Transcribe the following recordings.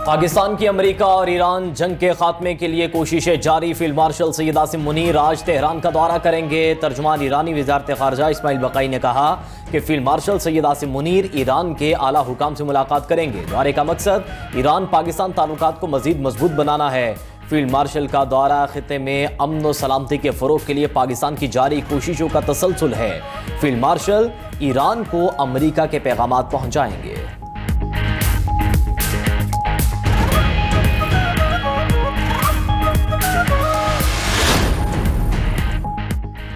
پاکستان کی امریکہ اور ایران جنگ کے خاتمے کے لیے کوششیں جاری۔ فیلڈ مارشل سید عاصم منیر آج تہران کا دورہ کریں گے۔ ترجمان ایرانی وزارت خارجہ اسماعیل بقائی نے کہا کہ فیلڈ مارشل سید عاصم منیر ایران کے اعلیٰ حکام سے ملاقات کریں گے۔ دورے کا مقصد ایران پاکستان تعلقات کو مزید مضبوط بنانا ہے۔ فیلڈ مارشل کا دورہ خطے میں امن و سلامتی کے فروغ کے لیے پاکستان کی جاری کوششوں کا تسلسل ہے۔ فیلڈ مارشل ایران کو امریکہ کے پیغامات پہنچائیں گے۔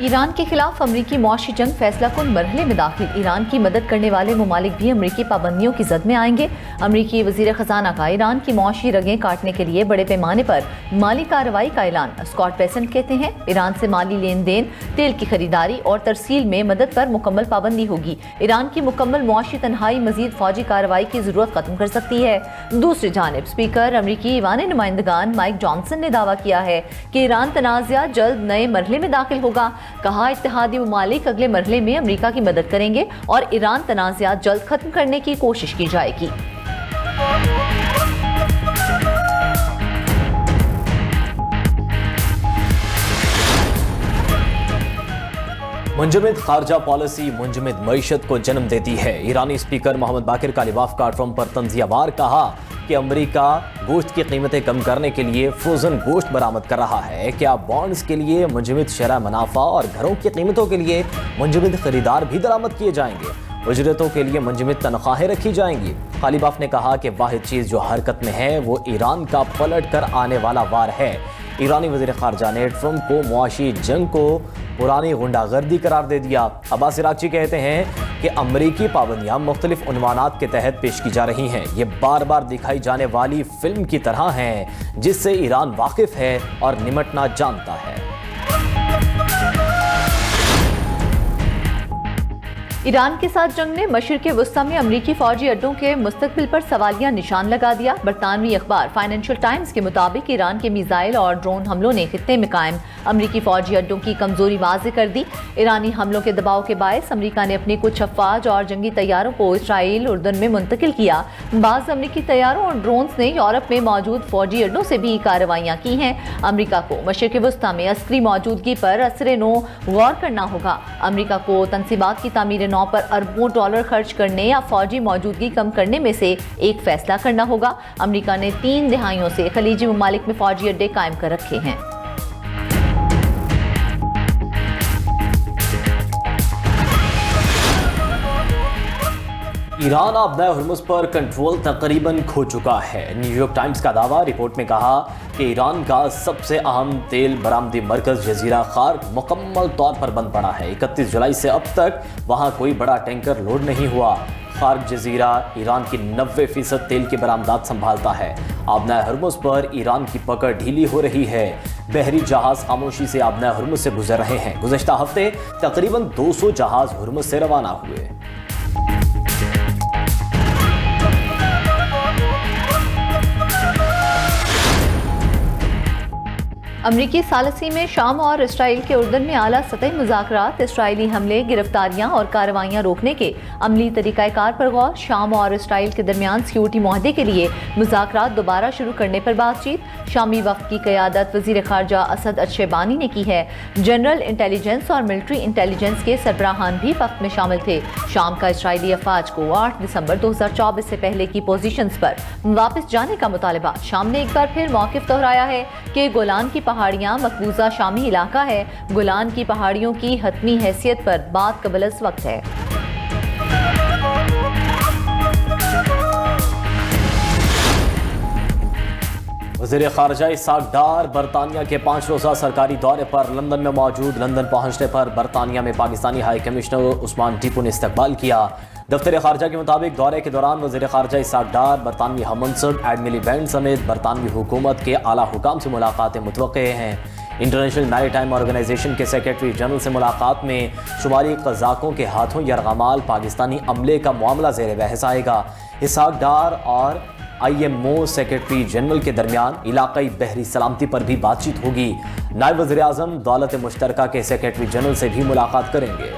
ایران کے خلاف امریکی معاشی جنگ فیصلہ کن مرحلے میں داخل۔ ایران کی مدد کرنے والے ممالک بھی امریکی پابندیوں کی زد میں آئیں گے۔ امریکی وزیر خزانہ کا ایران کی معاشی رگیں کاٹنے کے لیے بڑے پیمانے پر مالی کارروائی کا اعلان۔ اسکاٹ بیسنٹ کہتے ہیں ایران سے مالی لین دین، تیل کی خریداری اور ترسیل میں مدد پر مکمل پابندی ہوگی۔ ایران کی مکمل معاشی تنہائی مزید فوجی کارروائی کی ضرورت ختم کر سکتی ہے۔ دوسری جانب اسپیکر امریکی ایوان نمائندگان مائک جانسن نے دعویٰ کیا ہے کہ ایران تنازعہ جلد نئے مرحلے میں داخل ہوگا۔ کہا اتحادی ممالک اگلے مرحلے میں امریکہ کی مدد کریں گے اور ایران تنازعات جلد ختم کرنے کی کوشش کی جائے گی۔ منجمد خارجہ پالیسی منجمد معیشت کو جنم دیتی ہے۔ ایرانی اسپیکر محمد باقر کالیباف پلیٹ فارم پر تنزیہ وار کہا کہ امریکہ گوشت کی قیمتیں کم کرنے کے لیے فروزن گوشت برآمد کر رہا ہے۔ کیا بانڈز کے لیے منجمد شرح منافع اور گھروں کی قیمتوں کے لیے منجمد خریدار بھی درآمد کیے جائیں گے؟ اجرتوں کے لیے منجمد تنخواہیں رکھی جائیں گی۔ کالیباف نے کہا کہ واحد چیز جو حرکت میں ہے وہ ایران کا پلٹ کر آنے والا وار ہے۔ ایرانی وزیر خارجہ نے ٹرمپ کو معاشی جنگ کو پرانی غنڈہ گردی قرار دے دیا۔ عباس عراقچی کہتے ہیں کہ امریکی پابندیاں مختلف عنوانات کے تحت پیش کی جا رہی ہیں۔ یہ بار بار دکھائی جانے والی فلم کی طرح ہیں جس سے ایران واقف ہے اور نمٹنا جانتا ہے۔ ایران کے ساتھ جنگ نے مشرق وسطی میں امریکی فوجی اڈوں کے مستقبل پر سوالیہ نشان لگا دیا۔ برطانوی اخبار فائنینشل ٹائمز کے مطابق ایران کے میزائل اور ڈرون حملوں نے خطے میں قائم امریکی فوجی اڈوں کی کمزوری واضح کر دی۔ ایرانی حملوں کے دباؤ کے باعث امریکہ نے اپنی کچھ افواج اور جنگی طیاروں کو اسرائیل اردن میں منتقل کیا۔ بعض امریکی طیاروں اور ڈرونز نے یورپ میں موجود فوجی اڈوں سے بھی کارروائیاں کی ہیں۔ امریکہ کو مشرق وسطی میں عسکری موجودگی پر اثر نو غور کرنا ہوگا۔ امریکہ کو تنصیبات کی تعمیر نو پر اربوں ڈالر خرچ کرنے یا فوجی موجودگی کم کرنے میں سے ایک فیصلہ کرنا ہوگا۔ امریکہ نے 3 دہائیوں سے خلیجی ممالک میں فوجی اڈے قائم کر رکھے ہیں۔ ایران آبنائے ہرمز پر کنٹرول تقریباً کھو چکا ہے۔ نیو یارک ٹائمز کا دعویٰ رپورٹ میں کہا کہ ایران کا سب سے اہم تیل برآمدی مرکز جزیرہ خارق مکمل طور پر بند پڑا ہے۔ 31 جولائی سے اب تک وہاں کوئی بڑا ٹینکر لوڈ نہیں ہوا۔ خارق جزیرہ ایران کی 90% تیل کی برآمدات سنبھالتا ہے۔ آبنائے ہرمز پر ایران کی پکڑ ڈھیلی ہو رہی ہے۔ بحری جہاز خاموشی سے آبنائے ہرمز سے گزر رہے ہیں۔ گزشتہ ہفتے تقریباً 200 جہاز ہرمز سے روانہ ہوئے۔ امریکی ثالثی میں شام اور اسرائیل کے اردن میں اعلیٰ سطحی مذاکرات، اسرائیلی حملے، گرفتاریاں اور کارروائیاں روکنے کے عملی طریقہ کار پر غور۔ شام اور اسرائیل کے درمیان سیکیورٹی معاہدے کے لیے مذاکرات دوبارہ شروع کرنے پر بات چیت۔ شامی وفد کی قیادت وزیر خارجہ اسد الشیبانی نے کی ہے۔ جنرل انٹیلیجنس اور ملٹری انٹیلیجنس کے سربراہان بھی وفد میں شامل تھے۔ شام کا اسرائیلی افواج کو 8 دسمبر 2024 سے پہلے کی پوزیشنز پر واپس جانے کا مطالبہ۔ شام نے ایک بار پھر موقف دہرایا ہے کہ گولان کی پہاڑیاں مقبوضہ شامی علاقہ ہے۔ گولان کی پہاڑیوں کی حتمی حیثیت پر بات قبل از وقت ہے۔ وزیر خارجہ اسحاق ڈار برطانیہ کے 5 روزہ سرکاری دورے پر لندن میں موجود۔ لندن پہنچنے پر برطانیہ میں پاکستانی ہائی کمشنر عثمان ٹیپو نے استقبال کیا۔ دفتر خارجہ کے مطابق دورے کے دوران وزیر خارجہ اسحاق ڈار برطانوی ہم منصب ایڈملی بینڈ سمیت برطانوی حکومت کے اعلیٰ حکام سے ملاقاتیں متوقع ہیں۔ انٹرنیشنل میری ٹائم آرگنائزیشن کے سیکرٹری جنرل سے ملاقات میں شمالی قزاقوں کے ہاتھوں یرغمال پاکستانی عملے کا معاملہ زیر بحث آئے گا۔ اسحاق ڈار اور IMO سیکرٹری جنرل کے درمیان علاقائی بحری سلامتی پر بھی بات چیت ہوگی۔ نائب وزیر اعظم دولت مشترکہ کے سیکرٹری جنرل سے بھی ملاقات کریں گے۔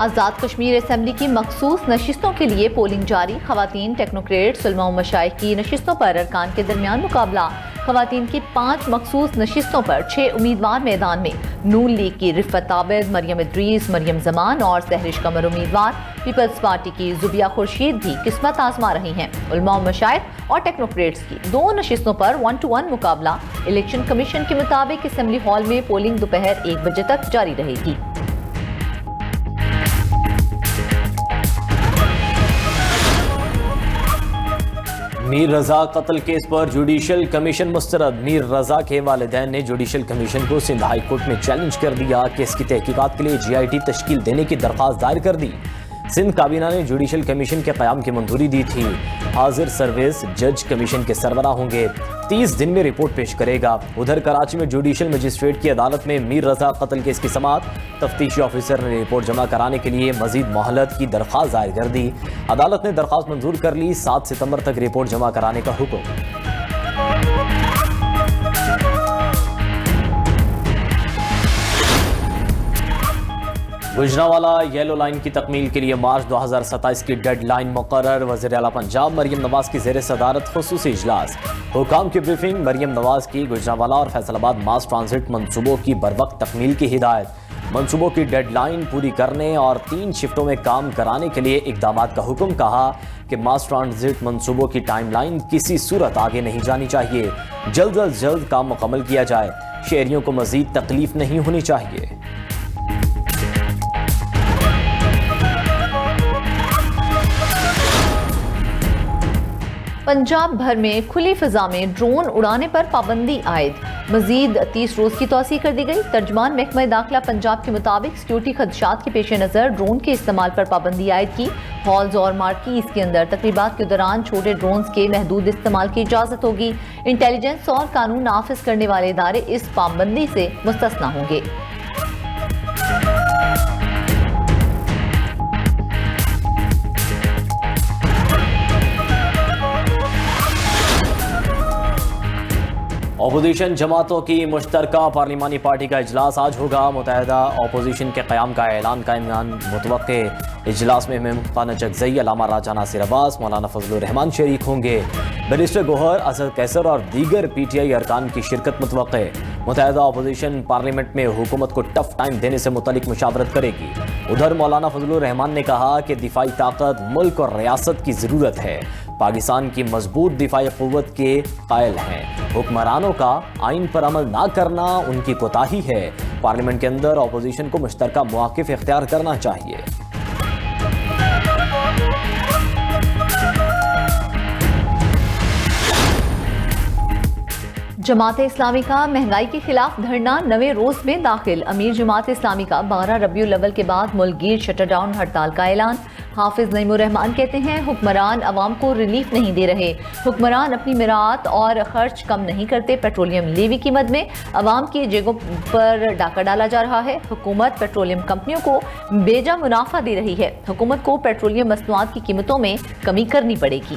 آزاد کشمیر اسمبلی کی مخصوص نشستوں کے لیے پولنگ جاری، خواتین ٹیکنوکریٹس علماء و مشائخ کی نشستوں پر ارکان کے درمیان مقابلہ، خواتین کی 5 مخصوص نشستوں پر 6 امیدوار میدان میں، نون لیگ کی رفت عابد، مریم ادریس، مریم زمان اور سہرش قمر امیدوار، پیپلز پارٹی کی زبیہ خورشید بھی قسمت آزما رہی ہیں۔ علماء و مشائخ اور ٹیکنوکریٹس کی 2 نشستوں پر 1 to 1 مقابلہ، الیکشن کمیشن کے مطابق اسمبلی ہال میں پولنگ دوپہر 1 بجے تک جاری رہے گی۔ میر رضا قتل کیس پر جوڈیشل کمیشن مسترد، میر رضا کے والدین نے جوڈیشل کمیشن کو سندھ ہائی کورٹ میں چیلنج کر دیا کہ اس کی تحقیقات کے لیے GIT تشکیل دینے کی درخواست دائر کر دی۔ سندھ کابینہ نے جوڈیشل کمیشن کے قیام کی منظوری دی تھی۔ حاضر سروس جج کمیشن کے سربراہ ہوں گے، 30 دن میں رپورٹ پیش کرے گا۔ ادھر کراچی میں جوڈیشل مجسٹریٹ کی عدالت میں میر رضا قتل کیس کی سماعت، تفتیشی آفیسر نے رپورٹ جمع کرانے کے لیے مزید مہلت کی درخواست دائر کر دی۔ عدالت نے درخواست منظور کر لی، 7 ستمبر تک رپورٹ جمع کرانے کا حکم۔ گجرانوالہ یلو لائن کی تکمیل کے لیے مارچ 2027 کی ڈیڈ لائن مقرر، وزیر اعلیٰ پنجاب مریم نواز کی زیر صدارت خصوصی اجلاس، حکام کی بریفنگ، مریم نواز کی گجرانوالہ اور فیصل آباد ماس ٹرانزٹ منصوبوں کی بروقت تکمیل کی ہدایت، منصوبوں کی ڈیڈ لائن پوری کرنے اور 3 شفٹوں میں کام کرانے کے لیے اقدامات کا حکم، کہا کہ ماس ٹرانزٹ منصوبوں کی ٹائم لائن کسی صورت آگے نہیں جانی چاہیے، جلد از جلد کام مکمل کیا جائے، شہریوں کو مزید تکلیف نہیں ہونی چاہیے۔ پنجاب بھر میں کھلی فضا میں ڈرون اڑانے پر پابندی عائد، مزید 30 روز کی توسیع کر دی گئی۔ ترجمان محکمہ داخلہ پنجاب کے مطابق سیکیورٹی خدشات کے پیش نظر ڈرون کے استعمال پر پابندی عائد کی۔ ہالز اور مارکیز کے اندر تقریبات کے دوران چھوٹے ڈرونز کے محدود استعمال کی اجازت ہوگی۔ انٹیلیجنس اور قانون نافذ کرنے والے ادارے اس پابندی سے مستثنی ہوں گے۔ اپوزیشن جماعتوں کی مشترکہ پارلیمانی پارٹی کا اجلاس آج ہوگا، متحدہ اپوزیشن کے قیام کا اعلان کا امکان متوقع۔ اجلاس میں خانہ چکزئی، علامہ راجہ ناصر عباس، مولانا فضل الرحمان شریک ہوں گے، بیرسٹر گوہر، اسد قیصر اور دیگر PTI ارکان کی شرکت متوقع۔ متحدہ اپوزیشن پارلیمنٹ میں حکومت کو ٹف ٹائم دینے سے متعلق مشاورت کرے گی۔ ادھر مولانا فضل الرحمان نے کہا کہ دفاعی طاقت ملک اور ریاست کی ضرورت ہے، پاکستان کی مضبوط دفاعی قوت کے قائل ہیں، حکمرانوں کا آئین پر عمل نہ کرنا ان کی کوتاہی ہے، پارلیمنٹ کے اندر اپوزیشن کو مشترکہ مواقف اختیار کرنا چاہیے۔ جماعت اسلامی کا مہنگائی کے خلاف دھرنا 9ویں روز میں داخل، امیر جماعت اسلامی کا 12 ربیع الاول کے بعد ملک گیر شٹر ڈاؤن ہڑتال کا اعلان۔ حافظ نعیم الرحمان کہتے ہیں حکمران عوام کو ریلیف نہیں دے رہے، حکمران اپنی مراعات اور خرچ کم نہیں کرتے، پیٹرولیم لیوی کی مد میں عوام کی جیبوں پر ڈاکہ ڈالا جا رہا ہے، حکومت پیٹرولیم کمپنیوں کو بیجا منافع دے رہی ہے، حکومت کو پیٹرولیم مصنوعات کی قیمتوں میں کمی کرنی پڑے گی۔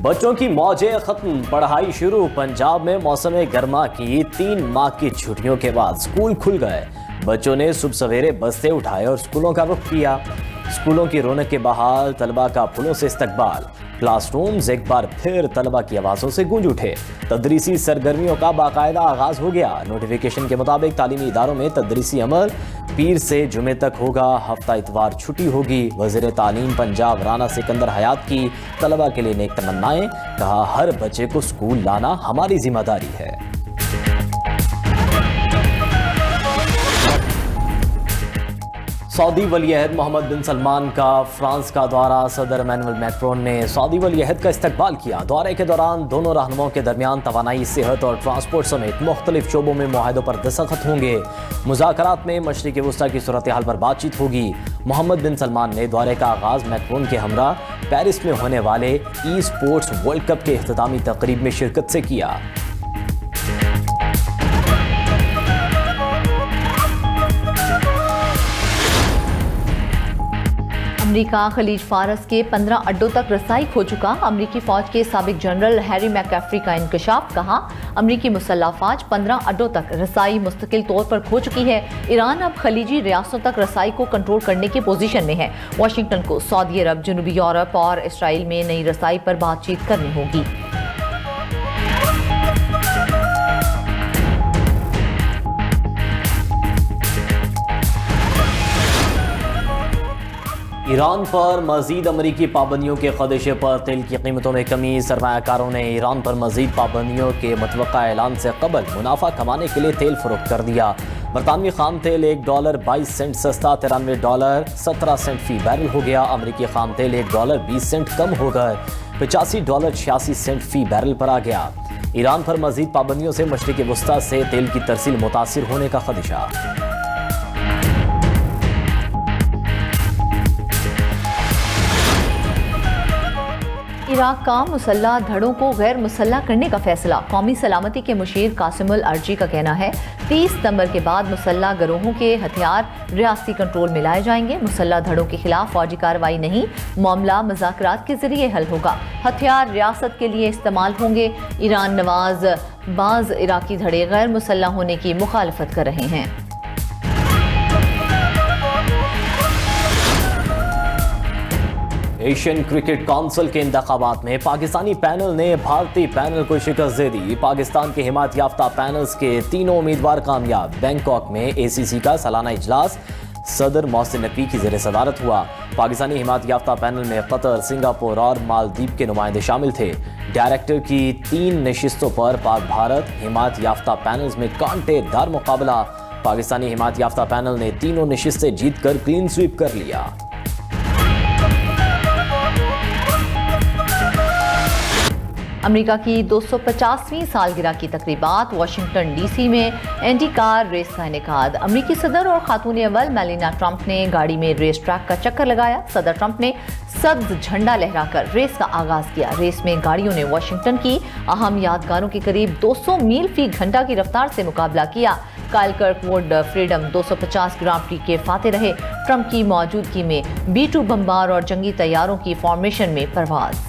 بچوں کی موجیں ختم، پڑھائی شروع، پنجاب میں موسم گرما کی 3 ماہ کی چھٹیوں کے بعد اسکول کھل گئے، بچوں نے صبح سویرے بستے اٹھائے اور اسکولوں کا رخ کیا، اسکولوں کی رونق کے بحال، طلبہ کا پھولوں سے استقبال، کلاس رومز ایک بار پھر طلبہ کی آوازوں سے گونج اٹھے، تدریسی سرگرمیوں کا باقاعدہ آغاز ہو گیا، نوٹیفیکیشن کے مطابق تعلیمی اداروں میں تدریسی عمل پیر سے جمعے تک ہوگا، ہفتہ اتوار چھٹی ہوگی، وزیر تعلیم پنجاب رانا سکندر حیات کی طلبہ کے لیے نیک تمنائیں، کہا ہر بچے کو اسکول لانا ہماری ذمہ داری ہے۔ سعودی ولی عہد محمد بن سلمان کا فرانس کا دورہ، صدر ایمینوئل میکرون نے سعودی ولی عہد کا استقبال کیا، دورے کے دوران دونوں رہنماؤں کے درمیان توانائی، صحت اور ٹرانسپورٹ سمیت مختلف شعبوں میں معاہدوں پر دستخط ہوں گے، مذاکرات میں مشرق وسطیٰ کی صورتحال پر بات چیت ہوگی۔ محمد بن سلمان نے دورے کا آغاز میکرون کے ہمراہ پیرس میں ہونے والے ای سپورٹس ورلڈ کپ کے اختتامی تقریب میں شرکت سے کیا۔ امریکہ خلیج فارس کے 15 اڈوں تک رسائی کھو چکا، امریکی فوج کے سابق جنرل ہیری میکافری کا انکشاف، کہا امریکی مسلح افواج 15 اڈوں تک رسائی مستقل طور پر کھو چکی ہے، ایران اب خلیجی ریاستوں تک رسائی کو کنٹرول کرنے کی پوزیشن میں ہے، واشنگٹن کو سعودی عرب، جنوبی یورپ اور اسرائیل میں نئی رسائی پر بات چیت کرنی ہوگی۔ ایران پر مزید امریکی پابندیوں کے خدشے پر تیل کی قیمتوں میں کمی، سرمایہ کاروں نے ایران پر مزید پابندیوں کے متوقع اعلان سے قبل منافع کمانے کے لیے تیل فروخت کر دیا۔ برطانوی خام تیل $1.22 سستا $93.17 فی بیرل ہو گیا، امریکی خام تیل $1.20 کم ہو کر $85.86 فی بیرل پر آ گیا۔ ایران پر مزید پابندیوں سے مشرق وسطی سے تیل کی ترسیل متاثر ہونے کا خدشہ۔ عراق کا مسلح دھڑوں کو غیر مسلح کرنے کا فیصلہ، قومی سلامتی کے مشیر قاسم الارجی کا کہنا ہے 30 ستمبر کے بعد مسلح گروہوں کے ہتھیار ریاستی کنٹرول میں لائے جائیں گے، مسلح دھڑوں کے خلاف فوجی کارروائی نہیں، معاملہ مذاکرات کے ذریعے حل ہوگا، ہتھیار ریاست کے لیے استعمال ہوں گے۔ ایران نواز بعض عراقی دھڑے غیر مسلح ہونے کی مخالفت کر رہے ہیں۔ ایشین کرکٹ کونسل کے انتخابات میں پاکستانی پینل نے بھارتی پینل کو شکست دے دی، پاکستان کے حمایت یافتہ پینلز کے تینوں امیدوار کامیاب۔ بینکاک میں ACC کا سالانہ اجلاس صدر محسن نقوی کی زیر صدارت ہوا، پاکستانی حمایت یافتہ پینل میں قطر، سنگاپور اور مالدیپ کے نمائندے شامل تھے۔ ڈائریکٹر کی 3 نشستوں پر پاک بھارت حمایت یافتہ پینلز میں کانٹے دار مقابلہ، پاکستانی حمایت یافتہ پینل نے تینوں نشستیں جیت کر کلین سویپ کر لیا۔ امریکہ کی 250ویں سالگرہ کی تقریبات، واشنگٹن ڈی سی میں اینٹی کار ریس کا انعقاد، امریکی صدر اور خاتون اول میلینا ٹرمپ نے گاڑی میں ریس ٹریک کا چکر لگایا، صدر ٹرمپ نے سبز جھنڈا لہرا کر ریس کا آغاز کیا، ریس میں گاڑیوں نے واشنگٹن کی اہم یادگاروں کے قریب 200 میل فی گھنٹہ کی رفتار سے مقابلہ کیا، کائل کرکوڈ فریڈم 250 گراں پری کے فاتح رہے، ٹرمپ کی موجودگی میں B-2 بمبار اور جنگی طیاروں کی فارمیشن میں پرواز۔